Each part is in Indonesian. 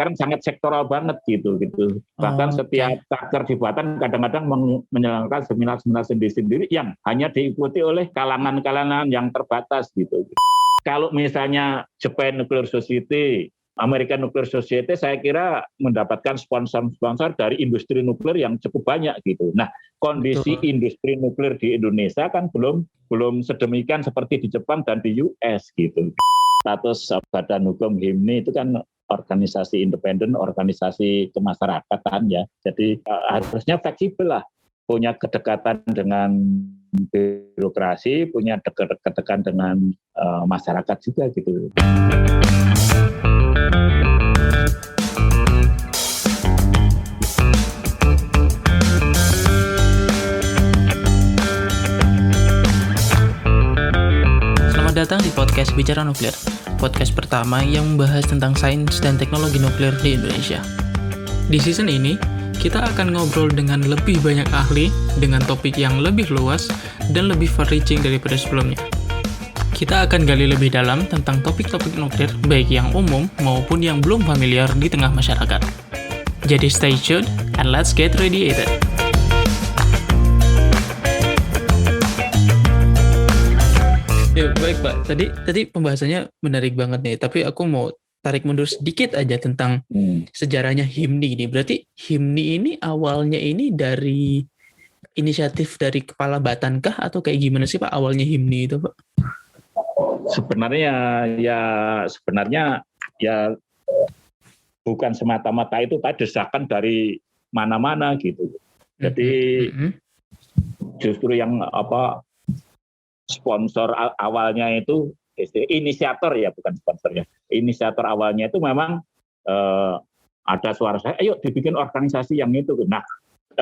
sekarang sangat sektoral banget gitu. Bahkan setiap taker di Batan kadang-kadang menyelenggarakan seminar-seminar sendiri-sendiri yang hanya diikuti oleh kalangan-kalangan yang terbatas gitu. Kalau misalnya Japan Nuclear Society, American Nuclear Society, saya kira mendapatkan sponsor-sponsor dari industri nuklir yang cukup banyak gitu. Nah, kondisi industri nuklir di Indonesia kan belum sedemikian seperti di Jepang dan di US gitu. Status Badan Hukum HIMNI itu kan organisasi independen, organisasi kemasyarakatan ya. Jadi harusnya fleksibel lah, punya kedekatan dengan birokrasi, punya kedekatan dengan masyarakat juga gitu. Selamat datang di podcast Bicara Nuklir, podcast pertama yang membahas tentang sains dan teknologi nuklir di Indonesia. Di season ini, kita akan ngobrol dengan lebih banyak ahli dengan topik yang lebih luas dan lebih far-reaching daripada sebelumnya. Kita akan gali lebih dalam tentang topik-topik nuklir, baik yang umum maupun yang belum familiar di tengah masyarakat. Jadi stay tuned and let's get radiated. Ya, baik Pak. Tadi pembahasannya menarik banget nih, tapi aku mau tarik mundur sedikit aja tentang sejarahnya HIMNI ini. Berarti HIMNI ini awalnya ini dari inisiatif dari Kepala Batan kah atau kayak gimana sih Pak awalnya HIMNI itu Pak? Sebenarnya bukan semata-mata itu tadi desakan dari mana-mana gitu. Jadi justru yang sponsor awalnya itu inisiator ya, bukan sponsornya. Inisiator awalnya itu memang ada suara saya, ayo dibikin organisasi yang itu. Nah,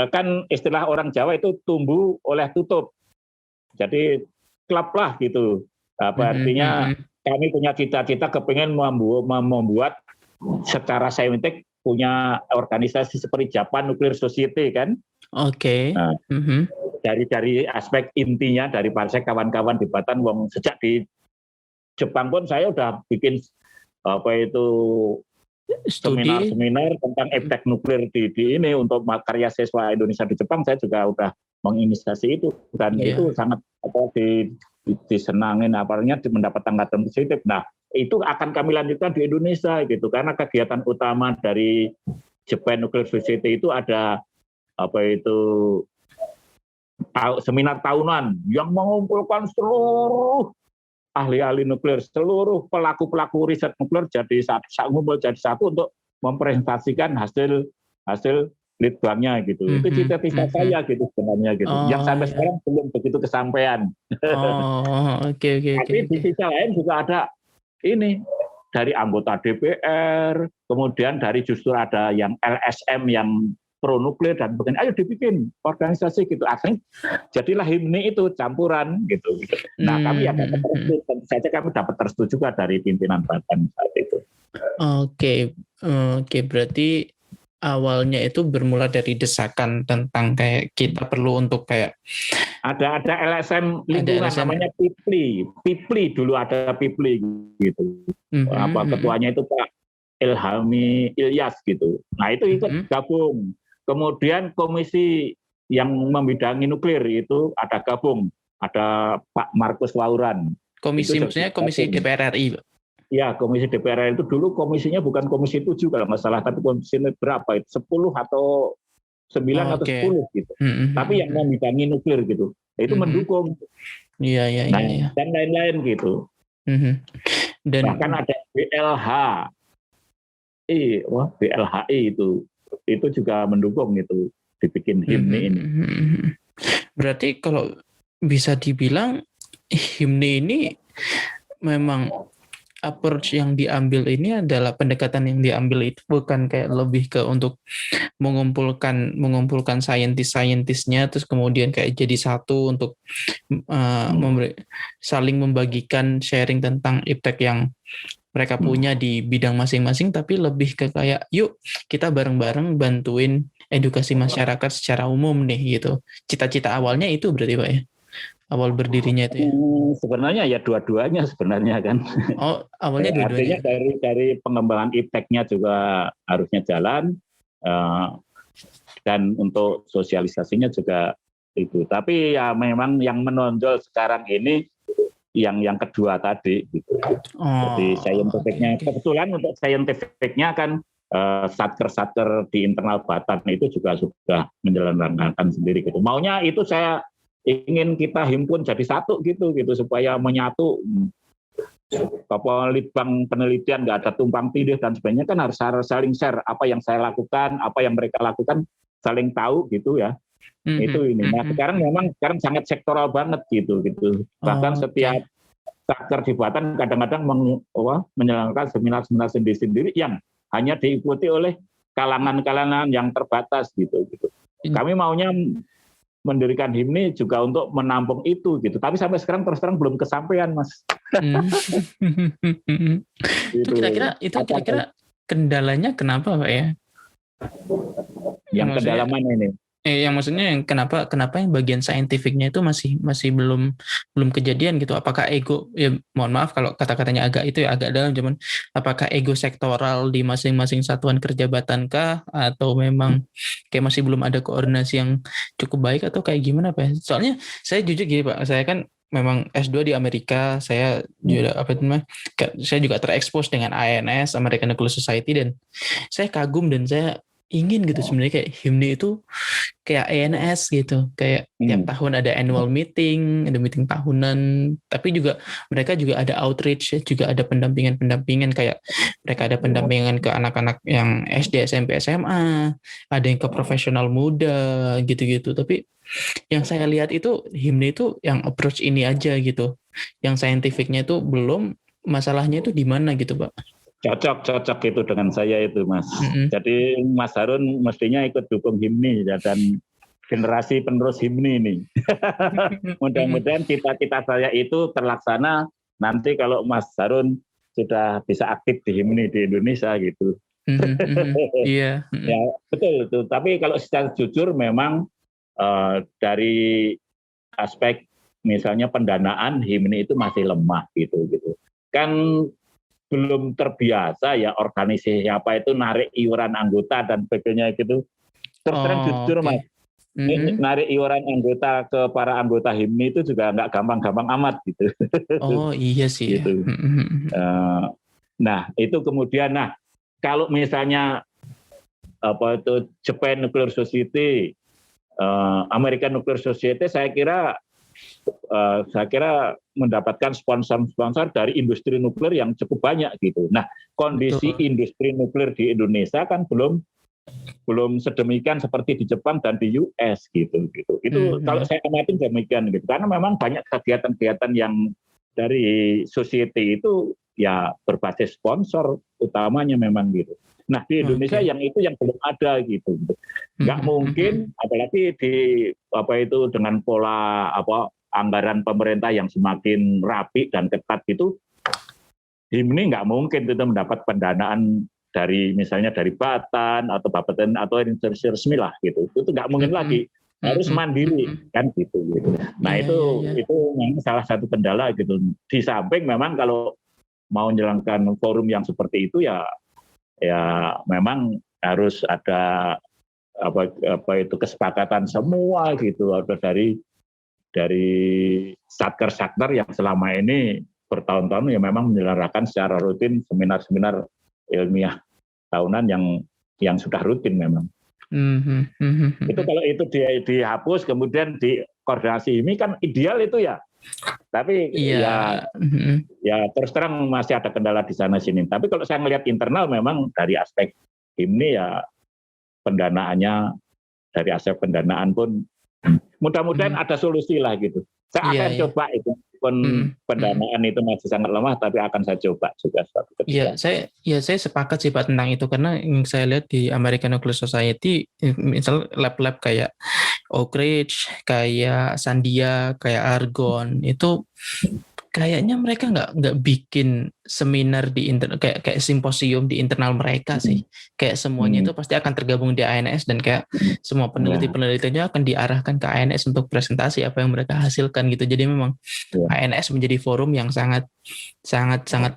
kan istilah orang Jawa itu tumbuh oleh tutup. Jadi klub lah gitu. Apa artinya kami punya cita-cita kepingin membuat secara saintifik punya organisasi seperti Japan Nuclear Society kan. Oke. Nah, dari aspek intinya dari partai kawan-kawan di Batan, sejak di Jepang pun saya udah bikin seminar-seminar tentang eptek nuklir di ini untuk karya siswa Indonesia di Jepang. Saya juga udah menginisiasi itu dan itu sangat disenangin, apalagi mendapat tanggapan positif. Nah, itu akan kami lanjutkan di Indonesia gitu, karena kegiatan utama dari Japan Nuclear Society itu ada seminar tahunan yang mengumpulkan seluruh ahli-ahli nuklir, seluruh pelaku-pelaku riset nuklir jadi satu untuk mempresentasikan hasil litbangnya gitu. Itu cita-cita saya gitu sebenarnya gitu. Yang sampai sekarang belum begitu kesampaian. Oke. Tapi di sisi lain juga ada ini dari anggota DPR, kemudian dari justru ada yang LSM yang pro nuklir dan begini, ayo dibikin organisasi gitu. Akhirnya jadilah HIMNI itu campuran gitu. Nah, kami tentu saja kami dapat restu juga dari pimpinan Batan saat itu. Oke, berarti awalnya itu bermula dari desakan tentang kayak kita perlu untuk kayak ada LSM lingkungan namanya PIPLI dulu ada PIPLI gitu. Ketuanya itu Pak Ilhami Ilyas gitu. Nah, itu ikut gabung. Kemudian komisi yang membidangi nuklir itu ada gabung, ada Pak Markus Lauran. Komisi maksudnya komisi DPR RI, Pak? Ya, komisi DPR RI itu dulu komisinya bukan komisi 7 kalau nggak salah, tapi komisi berapa itu? 10 atau 9 atau 10 gitu. Tapi yang membidangi nuklir gitu. Itu mendukung. Iya. Dan lain-lain gitu. Dan bahkan ada BLHI itu juga mendukung itu dibikin HIMNI ini. Berarti kalau bisa dibilang HIMNI ini memang approach yang diambil ini adalah pendekatan yang diambil itu bukan kayak lebih ke untuk mengumpulkan saintis-saintisnya terus kemudian kayak jadi satu untuk saling membagikan sharing tentang iptek yang mereka punya di bidang masing-masing, tapi lebih ke kayak yuk kita bareng-bareng bantuin edukasi masyarakat secara umum nih gitu. Cita-cita awalnya itu berarti Pak ya? awal berdirinya itu ya? Sebenarnya ya dua-duanya sebenarnya kan. Oh, awalnya Artinya dua-duanya. dari pengembangan ipteknya juga harusnya jalan, eh, dan untuk sosialisasinya juga itu. Tapi ya memang yang menonjol sekarang ini yang kedua tadi gitu. Jadi Oh, oke scientificnya, oke. kebetulan untuk scientificnya kan satker-satker di internal Batan itu juga sudah menjalankan sendiri gitu. Maunya itu saya ingin kita himpun jadi satu gitu supaya menyatu. Apa litbang penelitian nggak ada tumpang tindih dan sebagainya kan harus saling share apa yang saya lakukan, apa yang mereka lakukan, saling tahu gitu ya. Itu ini. Nah sekarang memang sangat sektoral banget gitu. Bahkan Oh, setiap oke. satker di Batan kadang-kadang menjalankan seminar-seminar sendiri-sendiri yang hanya diikuti oleh kalangan-kalangan yang terbatas gitu. Kami maunya mendirikan HIMNI juga untuk menampung itu gitu. Tapi sampai sekarang terus terang belum kesampaian, Mas. Hmm. Itu Gitu. kira-kira kendalanya kenapa, Pak ya? Yang Maksudnya kedalaman ini. yang kenapa yang bagian saintifiknya itu masih belum kejadian gitu? Apakah ego, ya mohon maaf kalau kata-katanya agak itu ya agak dalam, cuman apakah ego sektoral di masing-masing satuan kerja Batankah, atau memang kayak masih belum ada koordinasi yang cukup baik, atau kayak gimana Pak? Soalnya saya jujur gini Pak, saya kan memang S2 di Amerika, saya juga saya juga terekspos dengan ANS, American Nuclear Society, dan saya kagum dan saya ingin gitu sebenarnya kayak HIMNI itu kayak ANS gitu, kayak tiap tahun ada annual meeting, ada meeting tahunan, tapi juga mereka juga ada outreach, juga ada pendampingan kayak mereka ada pendampingan ke anak-anak yang SD, SMP, SMA, ada yang ke profesional muda gitu-gitu. Tapi yang saya lihat itu HIMNI itu yang approach ini aja gitu, yang saintifiknya itu belum, masalahnya itu di mana gitu Pak? Cocok itu dengan saya itu, Mas. Jadi Mas Harun mestinya ikut dukung HIMNI ya, dan generasi penerus HIMNI ini. Mudah-mudahan cita-cita saya itu terlaksana nanti kalau Mas Harun sudah bisa aktif di HIMNI di Indonesia gitu. Iya. Ya betul itu. Tapi kalau secara jujur memang dari aspek misalnya pendanaan HIMNI itu masih lemah gitu. Kan belum terbiasa ya organisasi apa itu narik iuran anggota dan sebagainya gitu. Terus terang jujur Mas, narik iuran anggota ke para anggota HIMNI itu juga nggak gampang-gampang amat gitu. Oh iya sih ya. Gitu. Nah itu kemudian, kalau misalnya apa itu Japan Nuclear Society, American Nuclear Society, saya kira mendapatkan sponsor dari industri nuklir yang cukup banyak gitu. Nah, kondisi Betul. industri nuklir di Indonesia kan belum sedemikian seperti di Jepang dan di US gitu. Itu kalau saya amati demikian gitu. Karena memang banyak kegiatan-kegiatan yang dari society itu ya berbasis sponsor utamanya memang gitu. Nah di Indonesia yang belum ada gitu. Nggak mungkin, apalagi di dengan pola anggaran pemerintah yang semakin rapi dan ketat gitu, HIMNI nggak mungkin itu mendapat pendanaan dari misalnya dari Batan atau Bapeten atau instansi resmi lah gitu. Itu nggak mungkin lagi, harus mandiri kan gitu. Nah itu memang salah satu kendala gitu. Di samping memang kalau mau menjalankan forum yang seperti itu ya memang harus ada itu kesepakatan semua gitu, atau dari satker yang selama ini bertahun-tahun ya memang menyelenggarakan secara rutin seminar-seminar ilmiah tahunan yang sudah rutin memang. Itu kalau itu dihapus kemudian dikoordinasi ini kan ideal itu ya. Tapi ya terus terang masih ada kendala di sana sini. Tapi kalau saya melihat internal memang dari aspek HIMNI ya pendanaannya, dari aspek pendanaan pun mudah-mudahan ada solusi lah gitu. Saya akan coba itu, pendanaan itu masih sangat lemah, tapi akan saya coba juga suatu ketika. Saya sepakat sih Pak tentang itu, karena yang saya lihat di American Nuclear Society, misal lab-lab kayak Oak Ridge, kayak Sandia, kayak Argonne, itu kayaknya mereka nggak bikin seminar di kayak simposium di internal mereka sih. Kayak semuanya itu pasti akan tergabung di ANS dan kayak semua penelitinya akan diarahkan ke ANS untuk presentasi apa yang mereka hasilkan gitu. Jadi memang ANS menjadi forum yang sangat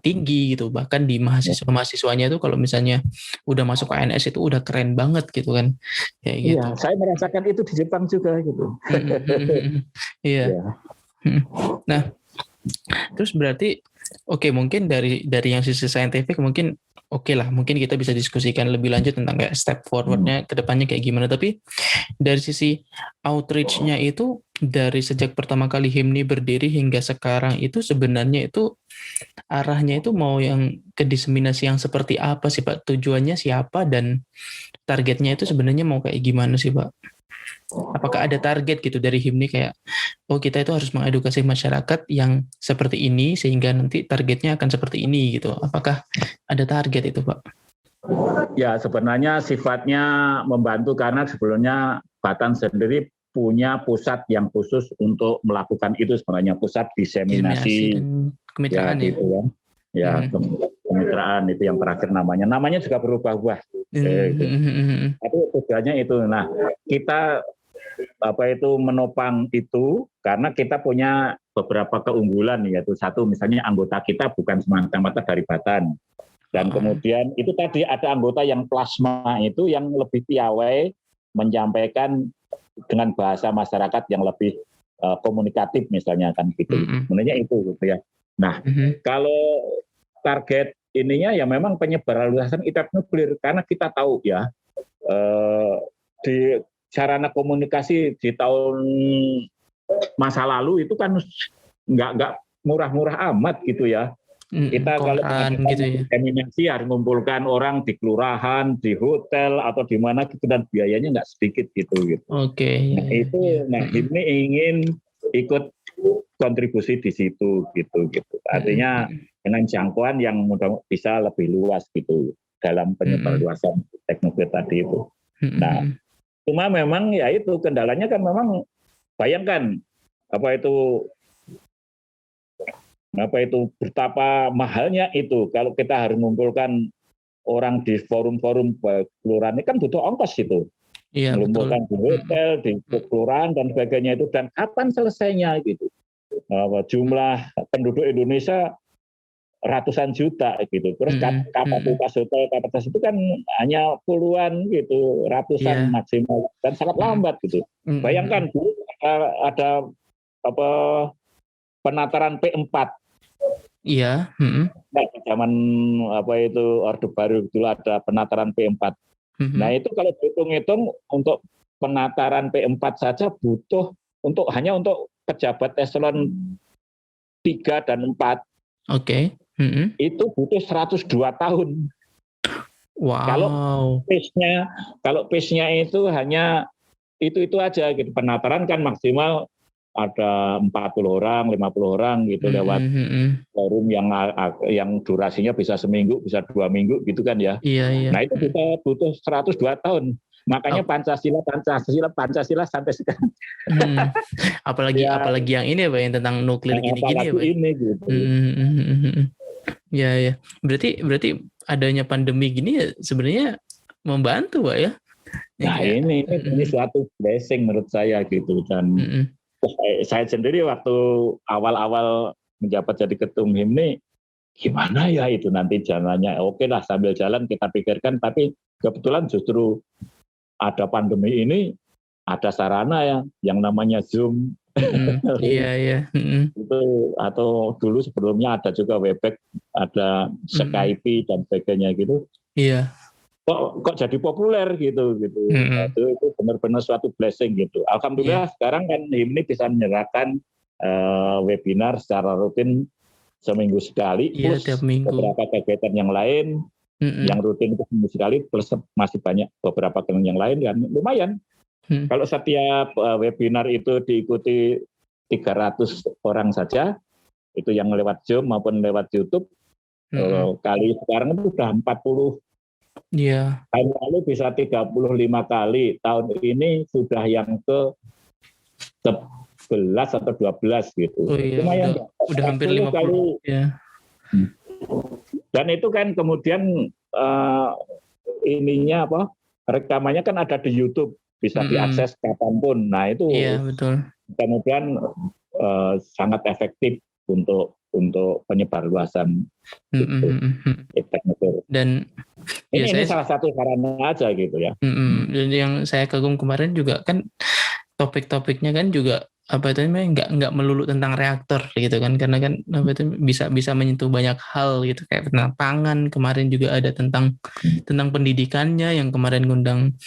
tinggi gitu. Bahkan di mahasiswanya itu kalau misalnya udah masuk ANS itu udah keren banget gitu kan. Kayak gitu. Iya, saya merasakan itu di Jepang juga gitu. Iya. Nah, terus berarti mungkin dari yang sisi saintifik mungkin lah, mungkin kita bisa diskusikan lebih lanjut tentang kayak step forward-nya ke depannya kayak gimana. Tapi dari sisi outreach-nya itu dari sejak pertama kali HIMNI berdiri hingga sekarang itu sebenarnya itu arahnya itu mau yang ke diseminasi yang seperti apa sih Pak? Tujuannya siapa dan targetnya itu sebenarnya mau kayak gimana sih Pak? Apakah ada target gitu dari HIMNI kayak kita itu harus mengedukasi masyarakat yang seperti ini sehingga nanti targetnya akan seperti ini gitu. Apakah ada target itu Pak? Ya sebenarnya sifatnya membantu karena sebelumnya Batan sendiri punya pusat yang khusus untuk melakukan itu, sebenarnya pusat diseminasi kemitraan ya. Gitu kan. Ya, kemitraan itu yang terakhir namanya juga berubah-ubah. Tapi tujuannya itu. Nah, kita menopang itu karena kita punya beberapa keunggulan, yaitu satu misalnya anggota kita bukan semata-mata dari Batan. Dan kemudian itu tadi ada anggota yang plasma itu yang lebih piawai menyampaikan dengan bahasa masyarakat yang lebih komunikatif misalnya kan gitu. Sebenarnya itu gitu ya. Nah, kalau target ininya ya memang penyebaran luasan internet nuklir karena kita tahu ya di sarana komunikasi di tahun masa lalu itu kan nggak murah-murah amat gitu ya. Kita kalau gitu ya. Eminensi harus mengumpulkan orang di kelurahan, di hotel atau di mana gitu dan biayanya nggak sedikit gitu. Nah ini ingin ikut kontribusi di situ gitu. Artinya dengan jangkauan yang mudah bisa lebih luas gitu dalam penyebaran luasan teknologi tadi itu. Nah, cuma memang ya itu kendalanya kan memang bayangkan apa itu betapa mahalnya itu kalau kita harus mengumpulkan orang di forum-forum kelurahan ini kan butuh ongkos itu. Iya, mengumpulkan di hotel, di kelurahan dan sebagainya itu dan kapan selesainya gitu. Jumlah penduduk Indonesia ratusan juta gitu. Terus kapasitas hotel kapasitas itu kan hanya puluhan gitu, ratusan maksimal dan sangat lambat gitu. Bayangkan dulu ada penataran P4. Iya. Nah, zaman Orde Baru dulu ada penataran P4. Nah itu kalau dihitung-hitung untuk penataran P4 saja butuh hanya untuk pejabat eselon 3 dan 4. Itu butuh 102 tahun. Wow. Kalau pace-nya itu hanya itu aja gitu. Penataran kan maksimal ada 40 orang, 50 orang gitu lewat forum yang durasinya bisa seminggu, bisa 2 minggu gitu kan ya. Iya. Nah itu kita butuh 102 tahun. Makanya Pancasila sampai sekarang. Apalagi yang ini ya Pak, yang tentang nuklir gini-gini ya Pak. Ini gitu. Ya. Berarti adanya pandemi gini ya sebenarnya membantu Pak ya. Nah ini suatu blessing menurut saya gitu dan saya sendiri waktu awal-awal menjabat jadi ketum HIMNI gimana ya itu nanti jalannya. Oke lah sambil jalan kita pikirkan tapi kebetulan justru ada pandemi ini ada sarana yang namanya Zoom. Iya. Itu atau dulu sebelumnya ada juga Webex, ada Skype dan sebagainya gitu. Iya. Kok jadi populer gitu. Itu benar-benar suatu blessing gitu. Alhamdulillah sekarang kan HIMNI bisa menyerahkan webinar secara rutin seminggu sekali, plus tiap minggu. Beberapa kegiatan yang lain yang rutin itu seminggu sekali, plus masih banyak beberapa kegiatan yang lain dan lumayan. Kalau setiap webinar itu diikuti 300 orang saja, itu yang lewat Zoom maupun lewat YouTube, kali sekarang itu sudah 40. Iya. Tahun lalu bisa 35 kali, tahun ini sudah yang ke 11 atau 12 gitu. Oh iya, Lumayan udah hampir 50 kali. ya. Dan itu kan kemudian ininya apa? Rekamannya kan ada di YouTube, bisa diakses kapanpun. Nah itu Iya betul. kemudian sangat efektif untuk penyebarluasan itu. Dan ini salah satu sarana aja gitu ya. Dan yang saya kagum kemarin juga kan topik-topiknya kan juga apa itu namanya nggak melulu tentang reaktor gitu kan, karena kan apa itu bisa menyentuh banyak hal gitu, kayak tentang pangan. Kemarin juga ada tentang pendidikannya yang kemarin ngundang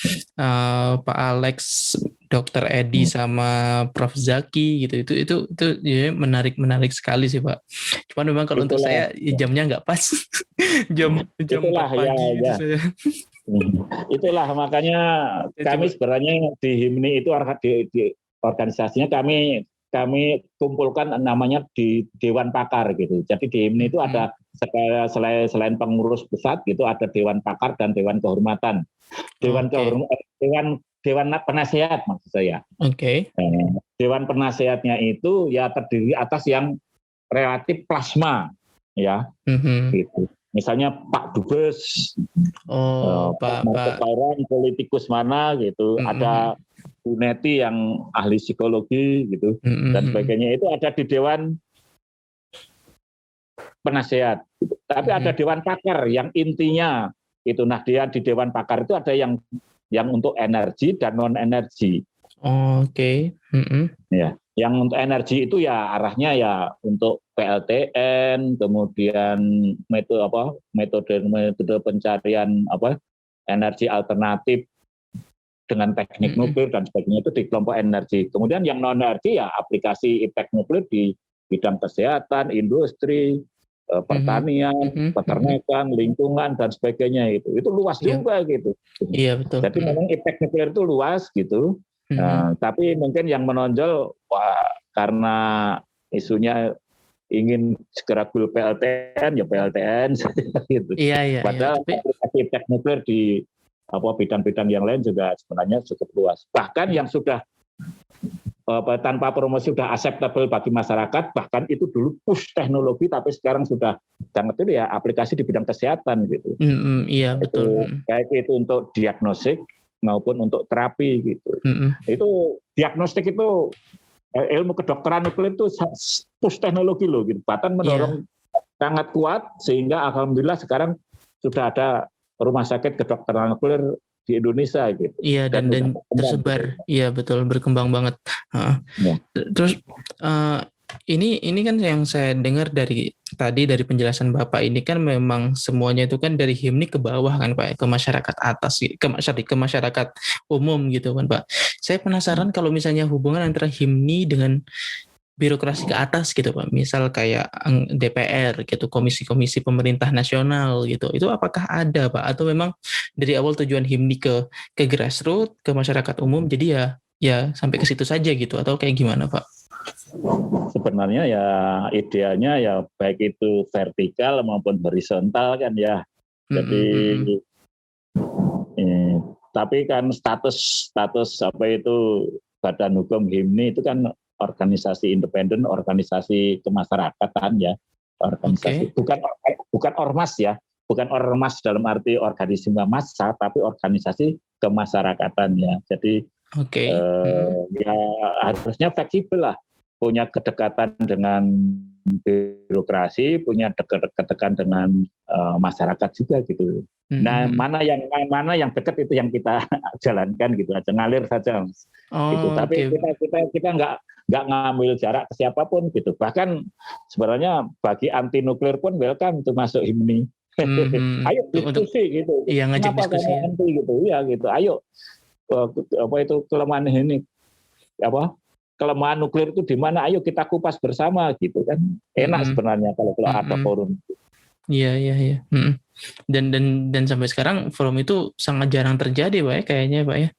Pak Alex, Dr. Edi sama Prof Zaki gitu. Itu ya menarik sekali sih Pak. Cuman memang kalau untuk saya jamnya nggak pas. jam 4 pagi gitu saya. Itulah makanya kami sebenarnya di HIMNI itu di organisasinya kami kumpulkan namanya di Dewan Pakar gitu. Jadi di HIMNI itu ada selain pengurus pusat gitu, ada Dewan Pakar dan Dewan Kehormatan. Dewan Penasehat maksud saya. Oke. Dewan Penasehatnya itu ya terdiri atas yang relatif plasma ya. Gitu. Misalnya Pak Dubes, Pak Marketauran, politikus mana gitu, ada Bu Neti yang ahli psikologi gitu, dan sebagainya, itu ada di Dewan Penasehat. Tapi ada Dewan Pakar yang intinya itu, nah dia di Dewan Pakar itu ada yang untuk energi dan non energi. Oke. Ya, yang untuk energi itu ya arahnya ya untuk PLTN, kemudian metode pencarian energi alternatif dengan teknik nuklir dan sebagainya, itu di kelompok energi. Kemudian yang non energi ya aplikasi impact nuklir di bidang kesehatan, industri, pertanian, peternakan, lingkungan dan sebagainya, itu luas juga gitu. Iya betul. Jadi memang impact nuklir itu luas gitu. Tapi mungkin yang menonjol karena isunya ingin segera full PLTN ya PLTN gitu. Iya. Padahal aplikasi impact nuklir di bidang-bidang yang lain juga sebenarnya cukup luas. Bahkan yang sudah tanpa promosi sudah acceptable bagi masyarakat, bahkan itu dulu push teknologi, tapi sekarang sudah sangat itu ya aplikasi di bidang kesehatan gitu. Iya betul. Baik itu untuk diagnostik maupun untuk terapi gitu. Itu diagnostik itu ilmu kedokteran nuklir itu push teknologi loh gitu. Bahkan mendorong sangat kuat sehingga alhamdulillah sekarang sudah ada rumah sakit kedokteran nuklir di Indonesia gitu. Iya dan tersebar. Gitu. Iya betul, berkembang banget. Terus ini kan yang saya dengar dari penjelasan Bapak ini kan memang semuanya itu kan dari HIMNI ke bawah kan Pak, ke masyarakat atas, ke masyarakat umum gitu kan Pak. Saya penasaran kalau misalnya hubungan antara HIMNI dengan birokrasi ke atas gitu Pak, misal kayak DPR gitu, komisi-komisi pemerintah nasional gitu, itu apakah ada Pak, atau memang dari awal tujuan HIMNI ke grassroots, ke masyarakat umum, jadi ya sampai ke situ saja gitu, atau kayak gimana Pak? Sebenarnya ya idealnya ya baik itu vertikal maupun horizontal kan ya. Jadi tapi kan status Badan Hukum HIMNI itu kan organisasi independen, organisasi kemasyarakatan ya, organisasi bukan ormas ya, bukan ormas dalam arti organisasi massa, tapi organisasi kemasyarakatan ya. Jadi ya harusnya fleksibel lah, punya kedekatan dengan birokrasi, punya kedekatan dengan masyarakat juga gitu. Nah, mana yang dekat itu yang kita jalankan gitu aja, ngalir saja. Gitu. Tapi kita nggak ngambil jarak ke siapapun gitu. Bahkan sebenarnya bagi anti nuklir pun welcome untuk masuk HIMNI. Ayo diskusi gitu. Iya, ngajak diskusi. Kenapa anti gitu? Ya gitu. Ayo itu kelemahan ini kelemahan nuklir itu di mana? Ayo kita kupas bersama gitu kan. Enak sebenarnya kalau ada forum. Iya. Dan sampai sekarang forum itu sangat jarang terjadi Pak ya, kayaknya Pak ya.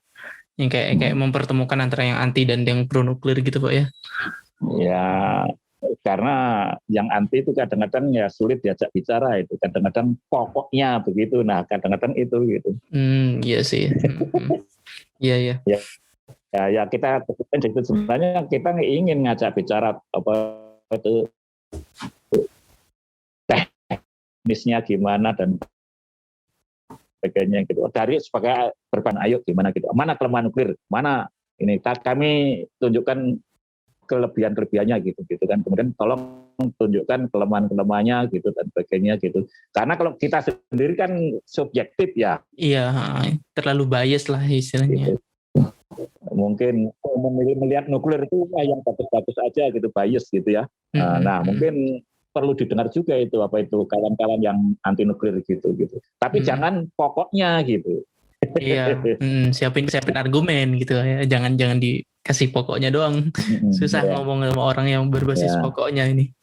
Yang kayak mempertemukan antara yang anti dan yang pro nuklir gitu Pak ya. Ya, karena yang anti itu kadang-kadang ya sulit diajak bicara, itu kadang-kadang pokoknya begitu. Nah, kadang-kadang itu gitu. Iya sih. Iya. Ya. Ya kita sebenarnya kita ingin ngajak bicara apa itu teknisnya gimana dan sebagainya gitu. Dari sebagai berban ayo gimana gitu. Mana kelemahan nuklir? Mana ini kami tunjukkan kelebihannya gitu kan. Kemudian tolong tunjukkan kelemahannya gitu dan sebagainya gitu. Karena kalau kita sendiri kan subjektif ya. Iya, terlalu bias lah istilahnya. Gitu. Mungkin melihat nuklir itu yang bagus-bagus aja gitu, bias gitu ya. Nah, mungkin perlu didengar juga itu apa itu kawan-kawan yang anti nuklir gitu. Tapi jangan pokoknya gitu. Iya, siapin argumen gitu ya. Jangan dikasih pokoknya doang. Susah ngomong sama orang yang berbasis pokoknya ini.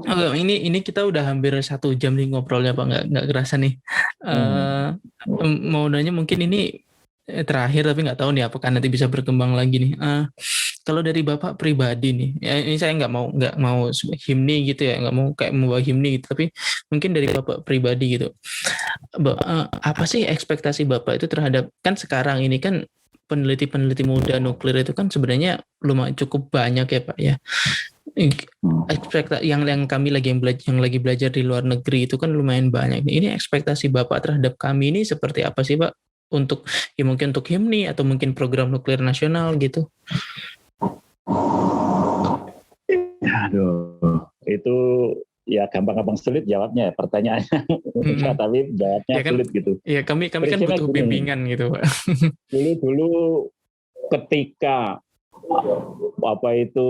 Oke, ini kita udah hampir 1 jam nih ngobrolnya Pak, nggak kerasa nih. Mau nanya mungkin ini terakhir tapi nggak tahu nih apakah nanti bisa berkembang lagi nih. Kalau dari Bapak pribadi nih, ya ini saya nggak mau himni gitu ya, nggak mau kayak membawa himni gitu, tapi mungkin dari Bapak pribadi gitu, apa sih ekspektasi Bapak itu terhadap, kan sekarang ini kan peneliti muda nuklir itu kan sebenarnya lumayan cukup banyak ya Pak ya. Ekspektasi yang kami yang lagi belajar di luar negeri itu kan lumayan banyak. Ini ekspektasi Bapak terhadap kami ini seperti apa sih Pak? Untuk ya mungkin untuk himni atau mungkin program nuklir nasional gitu. Aduh, itu ya gampang-gampang sulit jawabnya pertanyaannya, tapi jawabnya ya kan, sulit gitu. Ya kami kan butuh bimbingan gitu Pak. Dulu ketika apa itu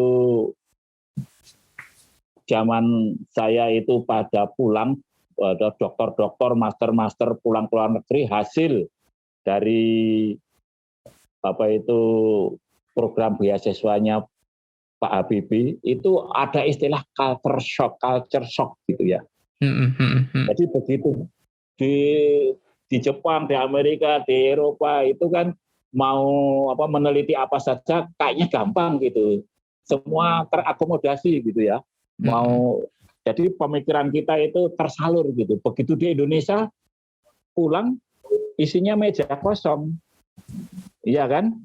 zaman saya itu pada pulang, ada dokter, master pulang ke luar negeri hasil dari apa itu program beasiswanya Pak Habibie itu ada istilah culture shock gitu ya. Jadi begitu di Jepang, di Amerika, di Eropa itu kan mau meneliti apa saja kayaknya gampang gitu. Semua terakomodasi gitu ya. Jadi pemikiran kita itu tersalur gitu. Begitu di Indonesia pulang isinya meja kosong. Iya kan?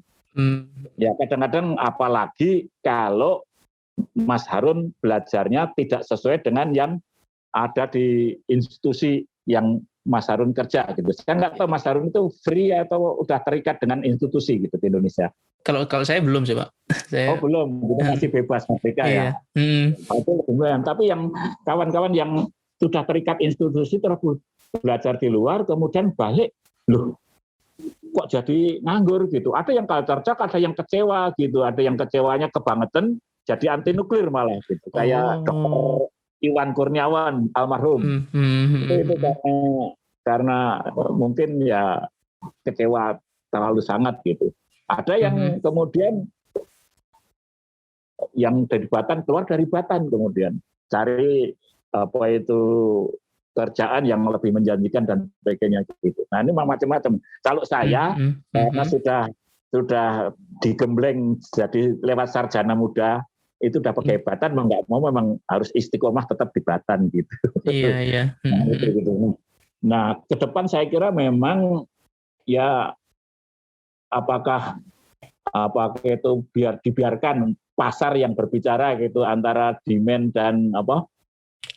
Ya kadang-kadang apalagi kalau Mas Harun belajarnya tidak sesuai dengan yang ada di institusi yang Mas Harun kerja gitu. Saya nggak tahu Mas Harun itu free atau udah terikat dengan institusi gitu di Indonesia. Kalau saya belum sih Pak. Oh belum, kita masih bebas merdeka ya. Itu belum. Tapi yang kawan-kawan yang sudah terikat institusi terus belajar di luar, kemudian balik, loh kok jadi nganggur gitu. Ada yang culture shock, ada yang kecewa gitu, ada yang kecewanya kebangetan jadi anti nuklir malah gitu. Kayak Dr. Iwan Kurniawan almarhum. Itu karena mungkin ya kecewa terlalu sangat gitu. Ada yang kemudian yang dari Batan keluar dari Batan kemudian cari apa itu kerjaan yang lebih menjanjikan dan sebagainya gitu. Nah ini macam-macam. Kalau saya karena sudah digembleng jadi lewat sarjana muda itu udah pakai Batan, mau nggak mau memang harus istiqomah tetap di Batan gitu. Iya. Gitu. Nah ke depan saya kira memang ya apakah itu dibiarkan pasar yang berbicara gitu antara demand dan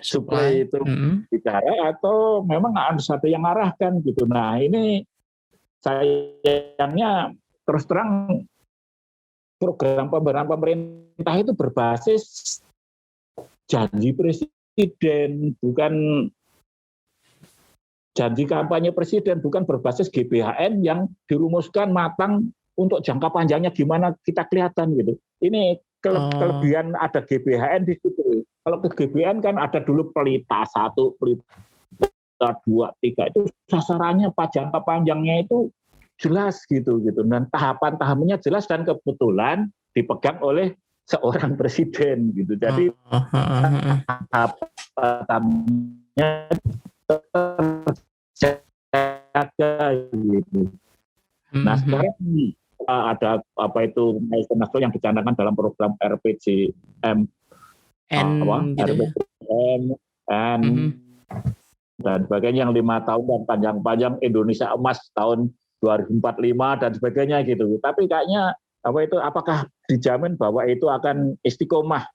supply itu bicara atau memang harus ada yang arahkan gitu. Nah ini sayangnya terus terang program pemberian pemerintah itu berbasis janji presiden, bukan janji kampanye presiden, bukan berbasis GBHN yang dirumuskan matang untuk jangka panjangnya gimana kita kelihatan gitu. Ini kelebihan ada GBHN di situ. Kalau ke GBHN kan ada dulu pelita 1, pelita 2, 3 itu sasarannya jangka panjangnya itu jelas gitu. Dan tahapan-tahapannya jelas dan kebetulan dipegang oleh seorang presiden gitu. Jadi tahapannya terjaga gitu. Nah sekarang ada nasional yang dicanangkan dalam program RPJM dan sebagainya yang 5 tahun dan panjang-panjang Indonesia Emas tahun 2045 dan sebagainya gitu. Tapi kayaknya apakah dijamin bahwa itu akan istiqomah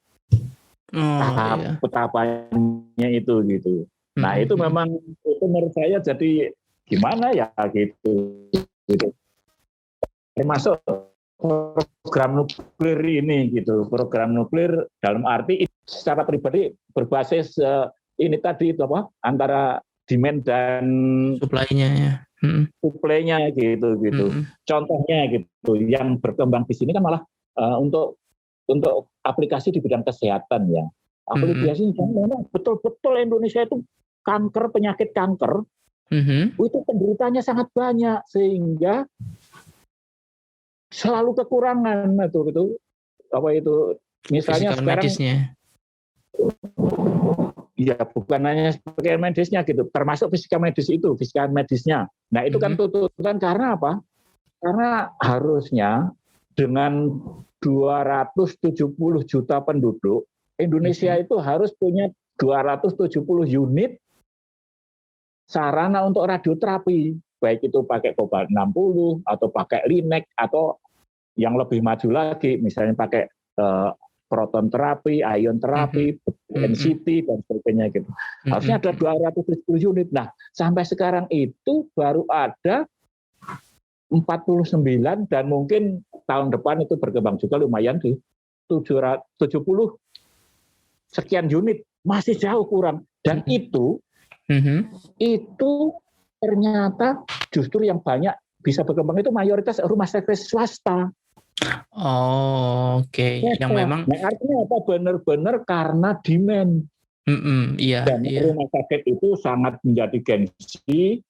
tahapannya itu gitu. Nah itu memang itu menurut saya jadi gimana ya gitu. Termasuk program nuklir ini gitu. Program nuklir dalam arti secara pribadi berbasis ini tadi itu antara demand dan supply-nya ya. Supply-nya gitu. Contohnya gitu yang berkembang di sini kan malah untuk aplikasi di bidang kesehatan ya. Aplikasi memang betul-betul Indonesia itu penyakit kanker itu penderitanya sangat banyak sehingga selalu kekurangan itu misalnya Physical sekarang medisnya. Ya bukan hanya sebagai medisnya gitu, termasuk fisika medisnya. Nah itu kan tuntutan karena apa? Karena harusnya dengan 270 juta penduduk, Indonesia itu harus punya 270 unit sarana untuk radioterapi, baik itu pakai Cobalt 60 atau pakai Linac atau yang lebih maju lagi, misalnya pakai proton terapi, ion terapi, NCT dan sebagainya gitu. Harusnya ada 270 unit. Nah, sampai sekarang itu baru ada 49 dan mungkin tahun depan itu berkembang juga lumayan di 70 sekian unit, masih jauh kurang. Dan itu ternyata justru yang banyak bisa berkembang itu mayoritas rumah sakit swasta. Oke. Yang memang artinya apa? Benar-benar karena demand. Dan rumah sakit itu sangat menjadi gengsi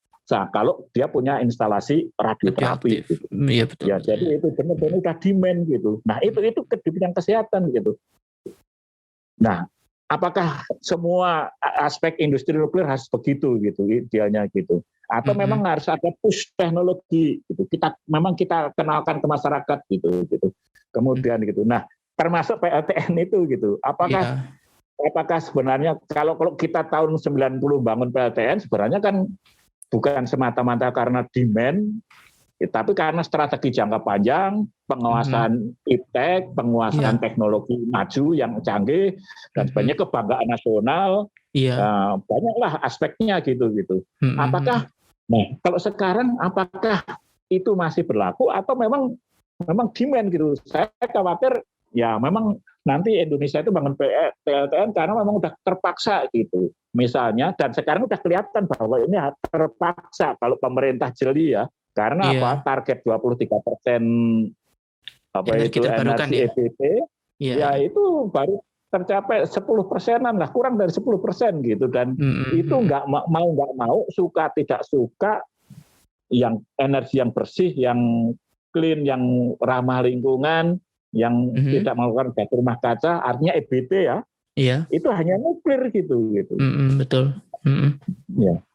kalau dia punya instalasi radioterapi. Gitu. Iya betul. Ya, jadi itu benar-benar udah demand gitu. Nah itu ke bidang kesehatan gitu. Nah, apakah semua aspek industri nuklir harus begitu gitu idealnya gitu? Atau memang harus ada push teknologi gitu. Kita kenalkan ke masyarakat gitu. Kemudian gitu. Nah, termasuk PLTN itu gitu. Apakah sebenarnya kalau kita tahun 90 bangun PLTN sebenarnya kan bukan semata-mata karena demand, tapi karena strategi jangka panjang, penguasaan iptek, penguasaan teknologi maju yang canggih, dan sebenarnya kebanggaan nasional, banyaklah aspeknya gitu. Apakah, kalau sekarang apakah itu masih berlaku atau memang demand gitu? Saya khawatir ya memang nanti Indonesia itu bangun PLTN karena memang udah terpaksa gitu. Misalnya, dan sekarang udah kelihatan bahwa ini terpaksa kalau pemerintah jeli ya. Karena target 23% energi EBT, ya itu baru tercapai 10%-an lah, kurang dari 10% gitu. Dan itu nggak mau, suka tidak suka, yang energi yang bersih, yang clean, yang ramah lingkungan, yang tidak melakukan gas rumah kaca, artinya EBT ya. Itu hanya nuklir gitu. Betul.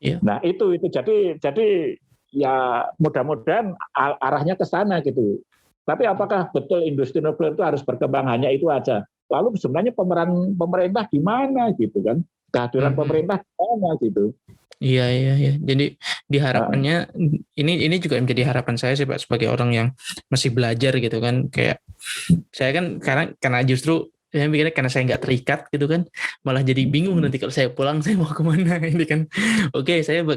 Ya. Nah itu jadi ya mudah-mudahan arahnya ke sana gitu. Tapi apakah betul industri nuklir itu harus berkembang hanya itu aja? Lalu sebenarnya pemeran pemerintah di mana gitu kan? Kehadiran pemerintah di mana gitu? Iya. Jadi diharapannya ini juga menjadi harapan saya sih Pak, sebagai orang yang masih belajar gitu kan. Kayak saya kan karena justru saya mikirnya karena saya nggak terikat gitu kan, malah jadi bingung nanti kalau saya pulang saya mau kemana ini kan. Oke, saya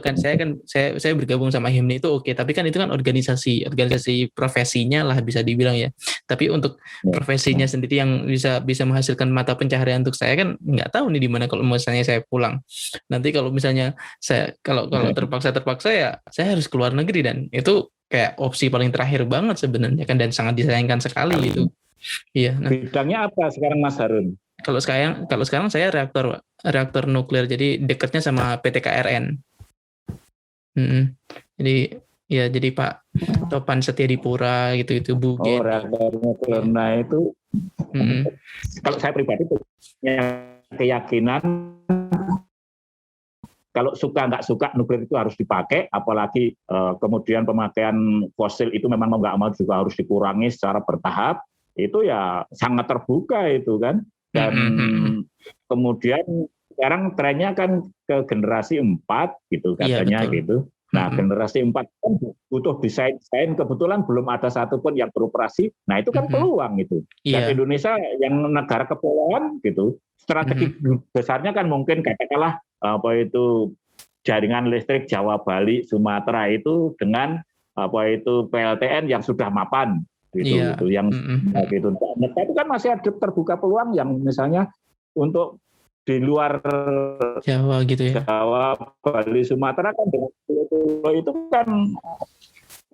bergabung sama HIMNI itu oke, tapi kan itu kan organisasi profesinya lah bisa dibilang ya. Tapi untuk profesinya sendiri yang bisa menghasilkan mata pencaharian untuk saya kan nggak tahu nih di mana kalau misalnya saya pulang. Nanti kalau misalnya saya kalau terpaksa ya saya harus keluar negeri, dan itu kayak opsi paling terakhir banget sebenarnya kan, dan sangat disayangkan sekali itu. Iya. Nah, bidangnya apa sekarang Mas Harun? Kalau sekarang saya reaktor nuklir, jadi dekatnya sama PT KRN. Jadi Pak Topan Setiadipura gitu Bu. Oh, reaktor nuklir. Nah itu kalau saya pribadi punya keyakinan kalau suka nggak suka nuklir itu harus dipakai, apalagi kemudian pemakaian fosil itu memang mau nggak mau juga harus dikurangi secara bertahap. Itu ya sangat terbuka itu kan. Dan kemudian sekarang trennya kan ke generasi 4 gitu katanya gitu. Nah, generasi 4 kan butuh desain, kebetulan belum ada satupun yang beroperasi. Nah, itu kan peluang itu. Dan Iya. Indonesia yang negara kepulauan gitu, strategi besarnya kan mungkin katakanlah jaringan listrik Jawa, Bali, Sumatera itu dengan PLTN yang sudah mapan gitu. Iya. Gitu. Yang gitu. Nah, itu kan masih ada terbuka peluang yang misalnya untuk di luar Jawa gitu ya. Jawa, Bali, Sumatera kan dengan pulau itu kan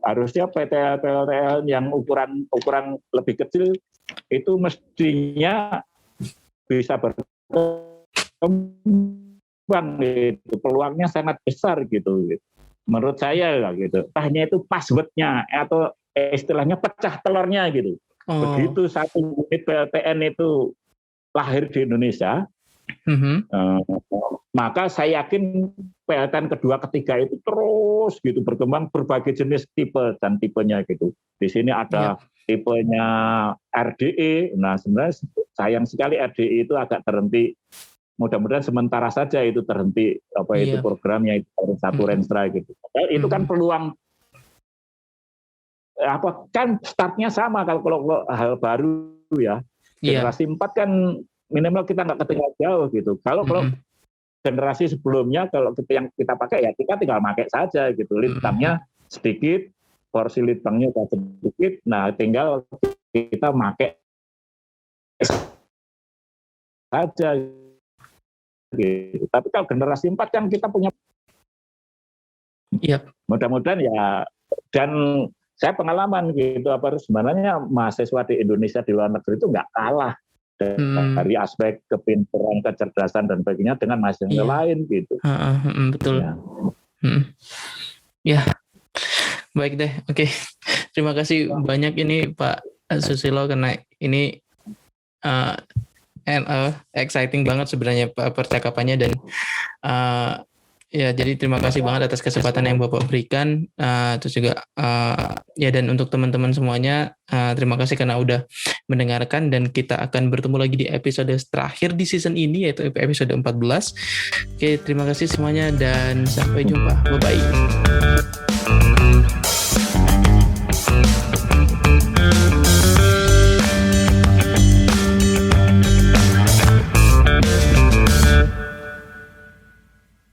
harusnya PLTN yang ukuran lebih kecil itu mestinya bisa berkembang gitu. Peluangnya sangat besar gitu. Menurut saya lah gitu. Hanya itu passwordnya atau istilahnya pecah telurnya gitu. Begitu satu unit PLTN itu lahir di Indonesia, maka saya yakin PLTN kedua, ketiga itu terus gitu berkembang berbagai jenis tipe dan tipenya gitu. Di sini ada tipenya RDE. Nah, sebenarnya sayang sekali RDE itu agak terhenti. Mudah-mudahan sementara saja itu terhenti itu programnya itu satu Renstra gitu. Itu kan peluang kan startnya sama kalau hal baru ya. Generasi 4 kan minimal kita nggak ketinggalan jauh gitu. Kalau generasi sebelumnya kalau yang kita pakai ya kita tinggal pakai saja gitu. Litbangnya sedikit, porsi litbangnya sedikit. Nah, tinggal kita pakai saja gitu. Tapi kalau generasi 4 kan kita punya mudah-mudahan ya, dan saya pengalaman gitu sebenarnya mahasiswa di Indonesia di luar negeri itu nggak kalah dari aspek kepintaran, kecerdasan dan sebagainya dengan mahasiswa lain gitu. Betul. Ya, baik deh. Oke. Terima kasih banyak ini Pak Susilo karena ini exciting banget sebenarnya percakapannya dan ya jadi terima kasih banget atas kesempatan yang Bapak berikan. Terus juga dan untuk teman-teman semuanya terima kasih karena udah mendengarkan dan kita akan bertemu lagi di episode terakhir di season ini yaitu episode 14. Oke, terima kasih semuanya dan sampai jumpa. Bye bye.